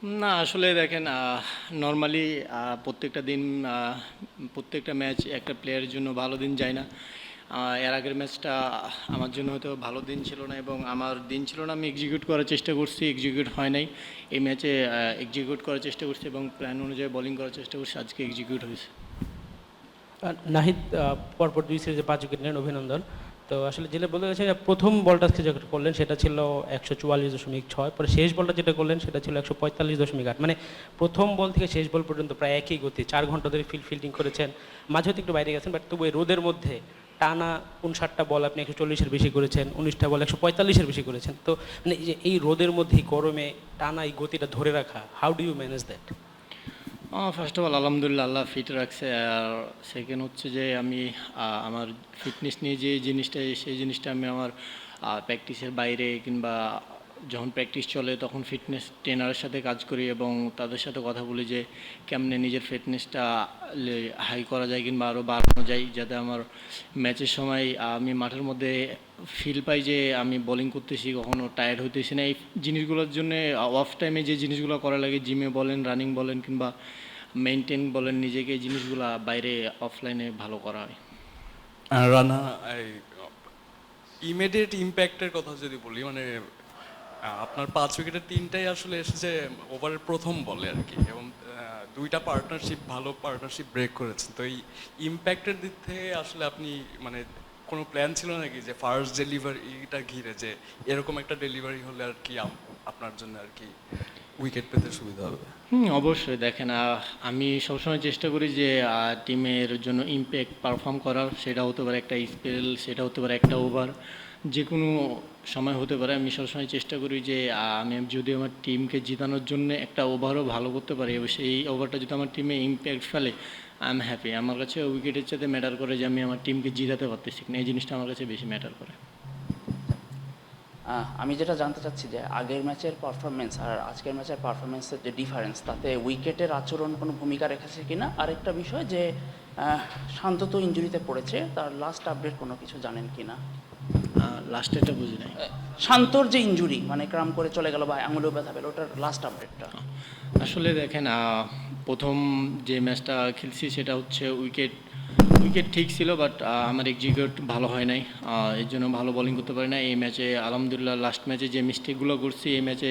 না আসলে দেখেন নর্মালি প্রত্যেকটা দিন প্রত্যেকটা ম্যাচ একটা প্লেয়ারের জন্য ভালো দিন যায় না। এর আগের ম্যাচটা আমার জন্য হয়তো ভালো দিন ছিল না এবং আমার দিন ছিল না, আমি এক্সিকিউট করার চেষ্টা করছি, এক্সিকিউট হয় নাই। এই ম্যাচে এক্সিকিউট করার চেষ্টা করছি এবং প্ল্যান অনুযায়ী বোলিং করার চেষ্টা করছি, আজকে এক্সিকিউট হয়েছে। নাহিদ পরপর 2 সিরিজে 5 উইকেট নেন, অভিনন্দন। তো আসলে যেটা বলতে চাইছি যে প্রথম বলটা যেটা করলেন সেটা ছিল 144.6, পরে শেষ বলটা যেটা করলেন সেটা ছিল 145.8। মানে প্রথম বল থেকে শেষ বল পর্যন্ত প্রায় একই গতি, 4 ঘন্টা ধরে ফিল্ডিং করেছেন। মাঝে হয়তো একটু বাইরে গেছেন, বাট তবু এই রোদের মধ্যে টানা 59টা বল আপনি 140-এর বেশি করেছেন, 19টা বল 145-এর বেশি করেছেন। তো মানে এই রোদের মধ্যে এই গরমে টানা এই গতিটা ধরে রাখা, how do you manage that? First of all আলহামদুলিল্লাহ, আল্লাহ ফিট রাখছে। আর সেকেন্ড হচ্ছে যে আমি আমার ফিটনেস নিয়ে যে জিনিসটা, সেই জিনিসটা আমি আমার প্র্যাকটিসের বাইরে কিংবা যখন প্র্যাকটিস চলে তখন ফিটনেস ট্রেনারের সাথে কাজ করি এবং তাদের সাথে কথা বলি যে কেমনে নিজের ফিটনেসটা হাই করা যায় কিংবা আরও বাড়ানো যায়, যাতে আমার ম্যাচের সময় আমি মাঠের মধ্যে ফিল পাই যে আমি বোলিং করতেছি, কখনো টায়ার্ড হইতেছি না। এই জিনিসগুলোর জন্য অফ টাইমে যে জিনিসগুলো করা লাগে, জিমে বলেন, রানিং বলেন কিংবা মেনটেন বলেন নিজেকে, এই জিনিসগুলো বাইরে অফলাইনে ভালো করা হয়। রানা, এই ইমিডিয়েট ইম্প্যাক্টের কথা যদি বলি, মানে আপনার 5 উইকেটের 3টাই আসলে এসেছে ওভারের প্রথম বলে আর কি, এবং দুইটা পার্টনারশিপ, ভালো পার্টনারশিপ ব্রেক করেছেন। তো এই ইম্প্যাক্টের দিক থেকে আসলে আপনি মানে কোনো প্ল্যান ছিল নাকি যে ফার্স্ট ডেলিভারিটা ঘিরে যে এরকম একটা ডেলিভারি হলে আর কি আপনার জন্য আর কি উইকেট পেতে সুবিধা হবে? অবশ্যই দেখেন, আমি সবসময় চেষ্টা করি যে টিমের জন্য ইম্প্যাক্ট পারফর্ম করার। সেটা হতে পারে একটা স্পেল, সেটা হতে পারে একটা ওভার, যে কোনো সময় হতে পারে। আমি সবসময় চেষ্টা করি যে আমি যদি আমার টিমকে জিতানোর জন্য একটা ওভারও ভালো করতে পারি এবং সেই ওভারটা যদি আমার টিমে ইম্প্যাক্ট ফেলে, আই এম হ্যাপি। আমার কাছে উইকেটের সাথে ম্যাটার করে যে আমি আমার টিমকে জিতাতে পারতেছি কিনা, এই জিনিসটা আমার কাছে বেশি ম্যাটার করে। আমি যেটা জানতে চাচ্ছি যে আগের ম্যাচের পারফরমেন্স আর আজকের ম্যাচের পারফরমেন্সের যে ডিফারেন্স, তাতে উইকেটের আচরণ কোনো ভূমিকা রেখেছে কিনা। আরেকটা বিষয় যে শান্ত তো ইঞ্জুরিতে পড়েছে, তার লাস্ট আপডেট কোনো কিছু জানেন কিনা? লাস্টেরটা বুঝি নাই। শান্তর যে ইঞ্জুরি, মানে ক্রাম করে চলে গেল বা আঙুলেও ব্যথা পেল, ওটার লাস্ট আপডেটটা। আসলে দেখেন, প্রথম যে ম্যাচটা খেলছি সেটা হচ্ছে উইকেট উইকেট ঠিক ছিল, বাট আমার এক্সিকিউট ভালো হয় নাই, এর জন্য ভালো বোলিং করতে পারি না। এই ম্যাচে আলহামদুলিল্লাহ লাস্ট ম্যাচে যে মিস্টেকগুলো করছি, এই ম্যাচে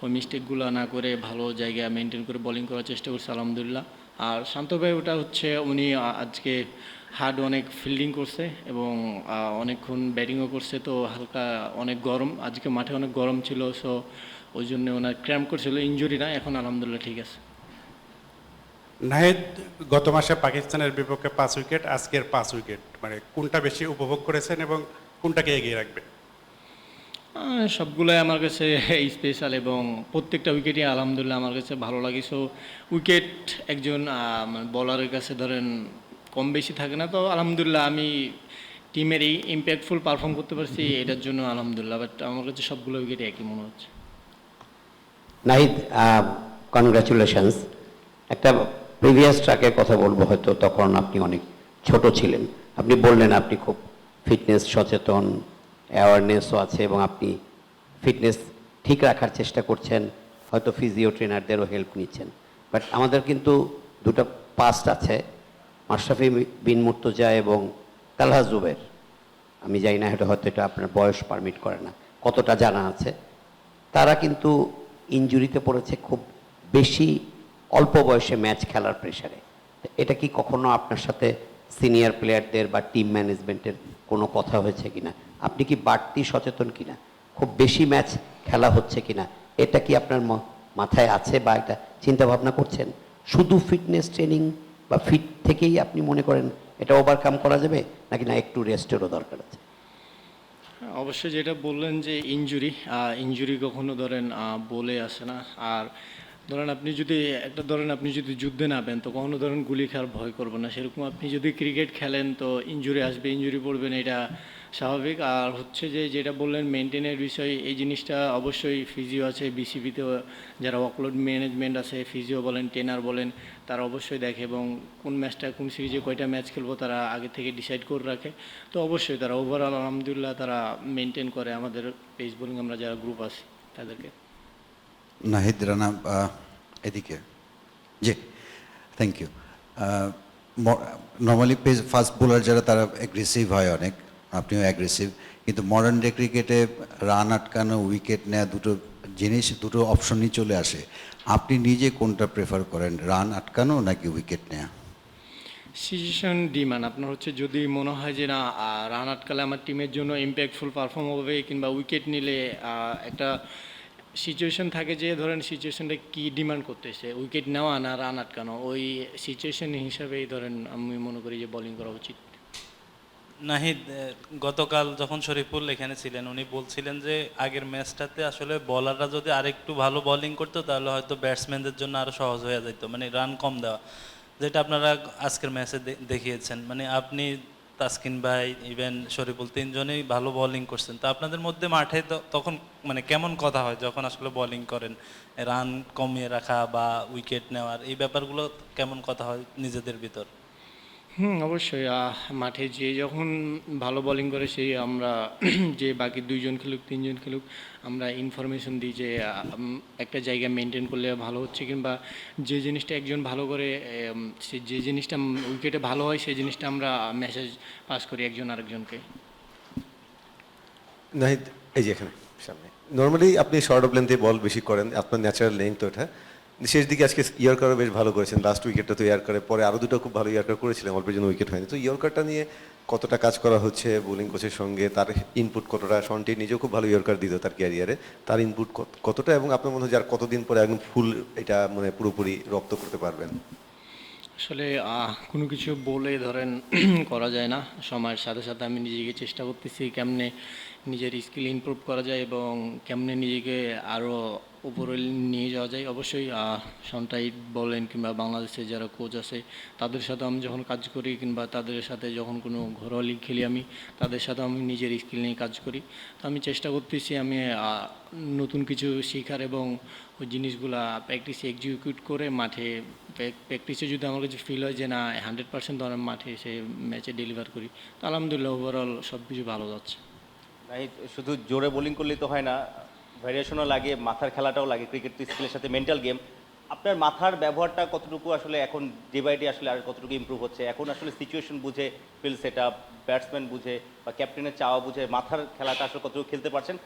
ওই মিস্টেকগুলো না করে ভালো জায়গায় মেনটেন করে বোলিং করার চেষ্টা করছি আলহামদুলিল্লাহ। আর শান্ত ভাই, ওটা হচ্ছে উনি আজকে হার্ড অনেক ফিল্ডিং করছে এবং অনেকক্ষণ ব্যাটিংও করছে, তো হালকা অনেক গরম, আজকে মাঠে অনেক গরম ছিল, সো ওই জন্য ওনার ক্র্যাম্প করছিল, ইনজুরি না, এখন আলহামদুলিল্লাহ ঠিক আছে। নাহিদ, গত মাসে পাকিস্তানের বিপক্ষে 5 উইকেট, আজকের 5 উইকেট, মানে কোনটা বেশি উপভোগ করেছেন এবং কোনটাকে এগিয়ে রাখবেন? সবগুলোই আমার কাছে স্পেশাল এবং প্রত্যেকটা উইকেটই আলহামদুলিল্লাহ আমার কাছে ভালো লাগে। সো উইকেট একজন বলারের কাছে ধরেন কম বেশি থাকে না, তো আলহামদুলিল্লাহ আমি টিমের এই ইম্প্যাক্টফুল পারফর্ম করতে পারছি, এটার জন্য আলহামদুলিল্লাহ। বাট আমার কাছে সবগুলো উইকেটই একই মনে হচ্ছে। নাহিদ, কনগ্রাচুলেশনস। একটা প্রিভিয়াস ট্র্যাকের কথা বলবো, হয়তো তখন আপনি অনেক ছোট ছিলেন। আপনি বললেন আপনি খুব ফিটনেস সচেতন, অ্যাওয়ারনেসও আছে এবং আপনি ফিটনেস ঠিক রাখার চেষ্টা করছেন, হয়তো ফিজিও ট্রেনারদেরও হেল্প নিচ্ছেন। বাট আমাদের কিন্তু দুটো পাস্ট আছে, মাশরাফি বিন মুর্তজা এবং তালহা জুবের। আমি জানি না, হয়তো এটা আপনার বয়স পারমিট করে না, কতটা জানা আছে। তারা কিন্তু ইনজুরিতে পড়েছে খুব বেশি অল্প বয়সে ম্যাচ খেলার প্রেশারে। এটা কি কখনো আপনার সাথে সিনিয়র প্লেয়ারদের বা টিম ম্যানেজমেন্টের কোনো কথা হয়েছে কিনা? আপনি কি বাড়তি সচেতন কিনা, খুব বেশি ম্যাচ খেলা হচ্ছে কিনা, এটা কি আপনার মাথায় আছে বা এটা চিন্তা ভাবনা করছেন? শুধু ফিটনেস ট্রেনিং বা ফিট থেকেই আপনি মনে করেন এটা ওভারকাম করা যাবে, নাকি না একটু রেস্টেরও দরকার আছে? অবশ্যই যেটা বললেন যে ইনজুরি, ইনজুরি কখনো ধরেন বলে আসে না। আর ধরেন আপনি যদি যুদ্ধে নামেন তো কখনো ধরেন গুলি খাওয়ার ভয় করবেন না, সেরকম আপনি যদি ক্রিকেট খেলেন তো ইনজুরি আসবে, ইনজুরি পড়বেন, এটা স্বাভাবিক। আর হচ্ছে যে যেটা বললেন মেনটেনের বিষয়, এই জিনিসটা অবশ্যই ফিজিও আছে বিসিবিতেও, যারা ওয়ার্কলোড ম্যানেজমেন্ট আছে, ফিজিও বলেন, ট্রেনার বলেন, তারা অবশ্যই দেখে এবং কোন ম্যাচটা কোন সিরিজে কয়টা ম্যাচ খেলবো তারা আগে থেকে ডিসাইড করে রাখে। তো অবশ্যই তারা ওভারঅল আলহামদুলিল্লাহ তারা মেনটেন করে আমাদের পেস বোলিং আমরা যারা গ্রুপ আছি তাদেরকে। নাহিদ, রানা, এদিকে ji, thank you. Normally fast bowler যারা তারা অ্যাগ্রেসিভ হয় অনেক, আপনিও অ্যাগ্রেসিভ, কিন্তু মডার্ন ডে ক্রিকেটে রান আটকানো, উইকেট নেওয়া দুটো অপশনই চলে আসে। আপনি নিজে কোনটা প্রেফার করেন, রান আটকানো নাকি উইকেট নেওয়া? সিচুয়েশন ডিমান্ড আপনার হচ্ছে যদি মনে হয় যে না রান আটকালে আমার টিমের জন্য ইম্প্যাক্টফুল পারফর্ম হবে কিংবা উইকেট নিলে একটা সিচুয়েশন থাকে যে ধরেন সিচুয়েশনটা কি ডিমান্ড করতেছে উইকেট নেওয়া না রান আটকানো, ওই সিচুয়েশন হিসাবেই ধরেন আমি মনে করি যে বোলিং করা উচিত। নাহিদ, গতকাল যখন শরীফুল এখানে ছিলেন উনি বলছিলেন যে আগের ম্যাচটাতে আসলে বলাররা যদি আরেকটু ভালো বোলিং করতো তাহলে হয়তো ব্যাটসম্যানদের জন্য আরো সহজ হয়ে যেত, মানে রান কম দেওয়া, যেটা আপনারা আজকের ম্যাচে দেখিয়েছেন। মানে আপনি, তাসকিন ভাই, ইভেন শরীফুল তিনজনেই ভালো বোলিং করছেন। তো আপনাদের মধ্যে মাঠে তখন মানে কেমন কথা হয় যখন আসলে বোলিং করেন, রান কমিয়ে রাখা বা উইকেট নেওয়ার এই ব্যাপারগুলো কেমন কথা হয় নিজেদের ভিতর? অবশ্যই মাঠে যে যখন ভালো বোলিং করে সেই আমরা যে বাকি দুইজন খেলুক তিনজন খেলুক আমরা ইনফরমেশন দিই যে একটা জায়গা মেনটেন করলে ভালো হচ্ছে কিংবা যে জিনিসটা একজন ভালো করে সে যে জিনিসটা উইকেটে ভালো হয় সেই জিনিসটা আমরা মেসেজ পাস করি একজন আরেকজনকে। নাহিদ, এই যে এখানে সামনে নর্মালি আপনি শর্ট অফ লেন্থে বল বেশি করেন, আপনার ন্যাচারাল লেন্থ তো এটা। শেষ দিকে আজকে ইয়র্কারও বেশ ভালো করেছেন, লাস্ট উইকেটটা তো ইয়ার্কারে, পরে আরও দুটো খুব ভালো ইয়ার্কার করেছিলেন, অল্পের জন্য উইকেট হয়নি। তো ইয়র্কারটা নিয়ে কতটা কাজ করা হচ্ছে বোলিং কোচের সঙ্গে, তার ইনপুট কতটা? শন্টি নিজেও খুব ভালো ইয়র্কার দিত তার ক্যারিয়ারে, তার ইনপুট কতটা, এবং আপনার মনে হয় যার কতদিন পরে একদম ফুল এটা মানে পুরোপুরি রপ্ত করতে পারবেন? আসলে কোনো কিছু বলে ধরেন করা যায় না, সময়ের সাথে সাথে আমি নিজেকে চেষ্টা করতেছি কেমনে নিজের স্কিল ইমপ্রুভ করা যায় এবং কেমনে নিজেকে আরও উপরে নিয়ে যাওয়া যায়। অবশ্যই সন্টাই বলেন কিংবা বাংলাদেশে যারা কোচ আছে তাদের সাথে আমি যখন কাজ করি কিংবা তাদের সাথে যখন কোনো ঘরোয়া লিগ খেলি আমি তাদের সাথে আমি নিজের স্কিল নিয়ে কাজ করি। তো আমি চেষ্টা করতেছি আমি নতুন কিছু শেখার এবং ওই জিনিসগুলা প্র্যাকটিসে এক্সিকিউট করে মাঠে প্র্যাকটিসে যদি আমার কাছে ফিল হয় যে না 100% ধরেন মাঠে সে ম্যাচে ডেলিভার করি, তো আলহামদুলিল্লাহ ওভারঅল সব কিছু ভালো যাচ্ছে। শুধু জোরে বোলিং করলেই তো হয় না, ভ্যারিয়েশনও লাগে, মাথার খেলাটাও লাগে। ক্রিকেট তো স্কিলের সাথে মেন্টাল গেম। আপনার মাথার ব্যবহারটা কতটুকু আসলে এখন ডে বাই ডে আসলে আর কতটুকু ইমপ্রুভ হচ্ছে? এখন আসলে সিচুয়েশন বুঝে, ফিল্ড সেট আপ, ব্যাটসম্যান বুঝে বা ক্যাপ্টেনের চাওয়া বুঝে মাথার খেলাটা আসলে কতটুকু খেলতে পারছেন?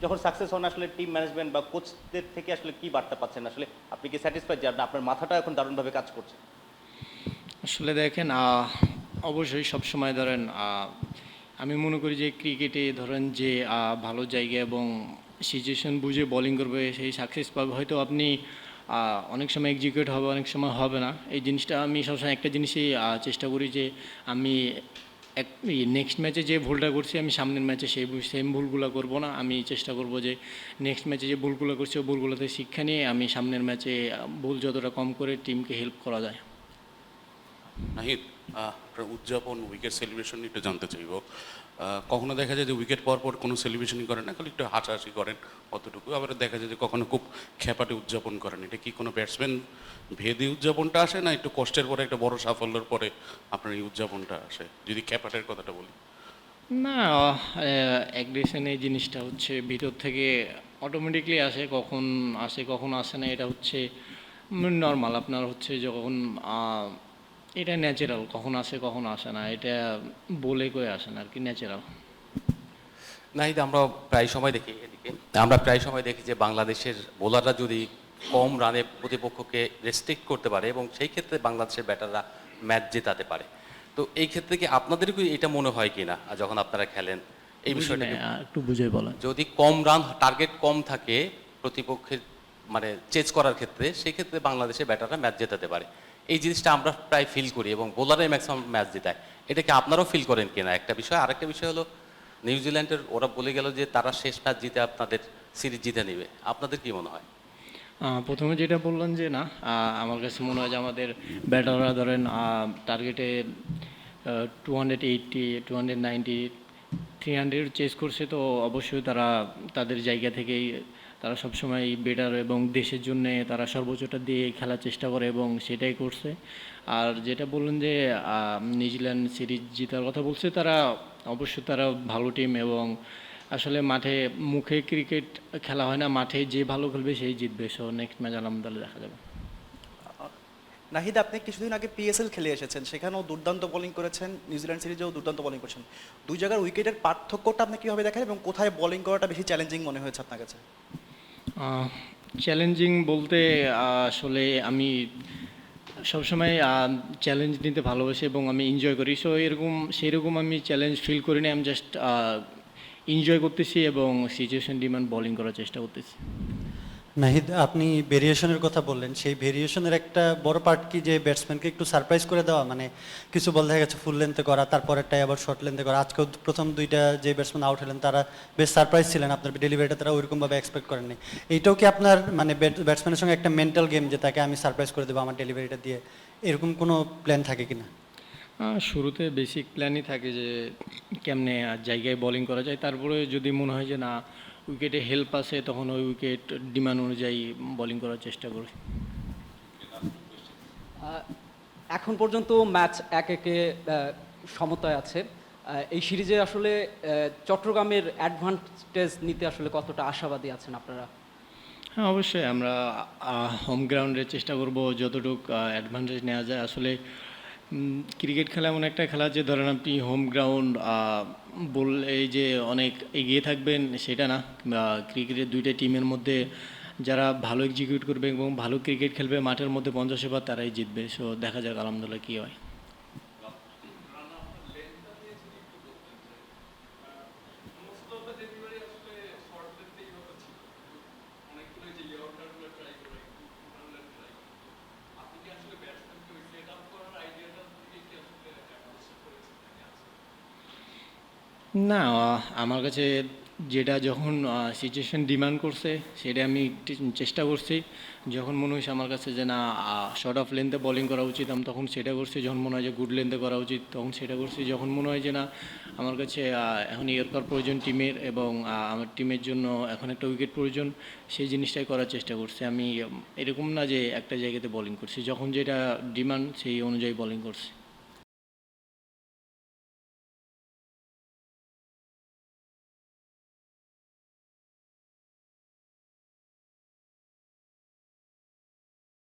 যখন সাকসেস হন আসলে টিম ম্যানেজমেন্ট বা কোচদের থেকে আসলে কি বার্তা পাচ্ছেন? আসলে আপনি কি স্যাটিসফাইড যে আপনার মাথাটা এখন দারুণভাবে কাজ করছে? আসলে দেখেন অবশ্যই সবসময় ধরেন আমি মনে করি যে ক্রিকেটে ধরেন যে ভালো জায়গা এবং সিচুয়েশন বুঝে বোলিং করবে সেই সাকসেস পাবে। হয়তো আপনি অনেক সময় এক্সিকিউট হবে, অনেক সময় হবে না। এই জিনিসটা আমি সবসময় একটা জিনিসই চেষ্টা করি যে আমি নেক্সট ম্যাচে যে ভুলটা করছি আমি সামনের ম্যাচে সেই সেম ভুলগুলো করব না। আমি চেষ্টা করব যে নেক্সট ম্যাচে যে ভুলগুলো করছি ওই ভুলগুলোতে শিক্ষা নিয়ে আমি সামনের ম্যাচে ভুল যতটা কম করে টিমকে হেল্প করা যায়। নাহিদ, আপনার উদযাপন, উইকেট সেলিব্রেশন একটু জানতে চাইব। কখনো দেখা যায় যে উইকেট পর পর কোনো সেলিব্রেশনই করেন না, খালি একটু হাসাহাসি করেন অতটুকু। আবার দেখা যায় যে কখনো খুব খ্যাপাটে উদযাপন করেন। এটা কি কোনো ব্যাটসম্যান ভেদে উদযাপনটা আসে না একটু কষ্টের পরে একটা বড় সাফল্যের পরে আপনার এই উদযাপনটা আসে? যদি খ্যাপাটের কথাটা বলি। না, অ্যাগ্রেশন এই জিনিসটা হচ্ছে ভিতর থেকে অটোমেটিকলি আসে কখন আসে না, এটা হচ্ছে নর্মাল। আপনার হচ্ছে যখন এটা ন্যাচারাল, কখন আসে কখন আসে না, এটা বলে কয়ে আসে না আর কি, ন্যাচারাল। নাহিদ, আমরা প্রায় সময় দেখি যে বাংলাদেশের বোলাররা যদি কম রানে প্রতিপক্ষকে রেস্ট্রিক্ট করতে পারে এবং সেই ক্ষেত্রে বাংলাদেশের ব্যাটাররা ম্যাচ জেতাতে পারে। তো এই ক্ষেত্রে কি আপনাদের কি এটা মনে হয় কি না যখন আপনারা খেলেন এই বিষয়টা? একটু বুঝে বলেন। যদি কম রান টার্গেট কম থাকে প্রতিপক্ষের মানে চেজ করার ক্ষেত্রে, সেই ক্ষেত্রে বাংলাদেশের ব্যাটাররা ম্যাচ জেতাতে পারে। এই জিনিসটা আমরা প্রায় ফিল করি এবং বোলারে ম্যাক্সিমাম ম্যাচ জেতায়। এটা কি আপনারাও ফিল করেন কিনা একটা বিষয়। আরেকটা বিষয় হলো নিউজিল্যান্ডের ওরা বলে গেল যে তারা শেষ ম্যাচ জিতে আপনাদের সিরিজ জিতে নেবে, আপনাদের কি মনে হয়? প্রথমে যেটা বললাম যে না, আমার কাছে মনে হয় যে আমাদের ব্যাটাররা ধরেন টার্গেটে 280, 290, 300 চেস করছে, তো অবশ্যই তারা তাদের জায়গা থেকেই তারা সবসময় বেটার এবং দেশের জন্যে তারা সর্বোচ্চটা দিয়ে খেলার চেষ্টা করে এবং সেটাই করছে। আর যেটা বললেন যে নিউজিল্যান্ড সিরিজ জেতার কথা বলছে, তারা অবশ্যই তারা ভালো টিম এবং আসলে মাঠে মুখে ক্রিকেট খেলা হয় না, মাঠে যে ভালো খেলবে সেই জিতবে। সো নেক্সট ম্যাচ আলহামদুলিল্লাহ দেখা যাবে। নাহিদ, আপনি কিছুদিন আগে পিএসএল খেলে এসেছেন, সেখানেও দুর্দান্ত বোলিং করেছেন, নিউজিল্যান্ড সিরিজেও দুর্দান্ত বোলিং করেছেন। দুই জায়গার উইকেটের পার্থক্যটা আপনি কীভাবে দেখেন এবং কোথায় বোলিং করাটা বেশি চ্যালেঞ্জিং মনে হয়েছে আপনার কাছে? চ্যালেঞ্জিং বলতে আসলে আমি সবসময় চ্যালেঞ্জ নিতে ভালোবাসি এবং আমি এনজয় করি, সো সেরকম আমি চ্যালেঞ্জ ফিল করি না, আমি জাস্ট এনজয় করতেছি এবং সিচুয়েশন ডিমান্ড বোলিং করার চেষ্টা করতেছি। নাহিদ, আপনি ভেরিয়েশনের কথা বললেন, সেই ভেরিয়েশনের একটা বড় পার্ট কি যে ব্যাটসম্যানকে একটু সারপ্রাইজ করে দেওয়া, মানে কিছু বল দেখা গেছে ফুল লেন্থে করা, তারপরেরটাই আবার শর্ট লেন্থে করা। আজকেও প্রথম দুইটা যে ব্যাটসম্যান আউট হলেন তারা বেশ সারপ্রাইজ ছিলেন, আপনার ডেলিভারিটা তারা ওইরকমভাবে এক্সপেক্ট করেননি। এইটাও কি আপনার মানে ব্যাটসম্যানের সঙ্গে একটা মেন্টাল গেম যে তাকে আমি সারপ্রাইজ করে দেবো আমার ডেলিভারিটা দিয়ে, এরকম কোনো প্ল্যান থাকে কিনা? শুরুতে বেসিক প্ল্যানই থাকে যে কেমনে জায়গায় বোলিং করা যায়, তারপরে যদি মনে হয় যে না উইকেটে হেল্প আছে তখন ওই উইকেট ডিমান্ড অনুযায়ী বোলিং করার চেষ্টা করি। এখন পর্যন্ত ম্যাচ 1-1 সমতায় আছে। এই সিরিজে আসলে চট্টগ্রামের অ্যাডভান্টেজ নিতে আসলে কতটা আশাবাদী আছেন আপনারা? হ্যাঁ, অবশ্যই আমরা হোম গ্রাউন্ডে চেষ্টা করব যতটুকু অ্যাডভান্টেজ নেওয়া যায়। আসলে ক্রিকেট খেলা এমন একটা খেলা যে ধরেন আপনি হোম গ্রাউন্ড বললে যে অনেক এগিয়ে থাকবেন সেটা না। ক্রিকেটের দুইটা টিমের মধ্যে যারা ভালো এক্সিকিউট করবে এবং ভালো ক্রিকেট খেলবে মাঠের মধ্যে 50 ওভার তারাই জিতবে। সো দেখা যাক আলহামদুলিল্লাহ কী হয়। না, আমার কাছে যেটা যখন সিচুয়েশন ডিমান্ড করছে সেটা আমি চেষ্টা করছি। যখন মনে হয়েছে আমার কাছে যে না শর্ট অফ লেন্থে বোলিং করা উচিত আমি তখন সেটা করছি। যখন মনে হয় যে গুড লেন্থে করা উচিত তখন সেটা করছি। যখন মনে হয় যে না আমার কাছে এখন ইয়র্কার প্রয়োজন টিমের এবং আমার টিমের জন্য এখন একটা উইকেট প্রয়োজন, সেই জিনিসটাই করার চেষ্টা করছি। আমি এরকম না যে একটা জায়গাতে বোলিং করছি, যখন যেটা ডিমান্ড সেই অনুযায়ী বোলিং করছি।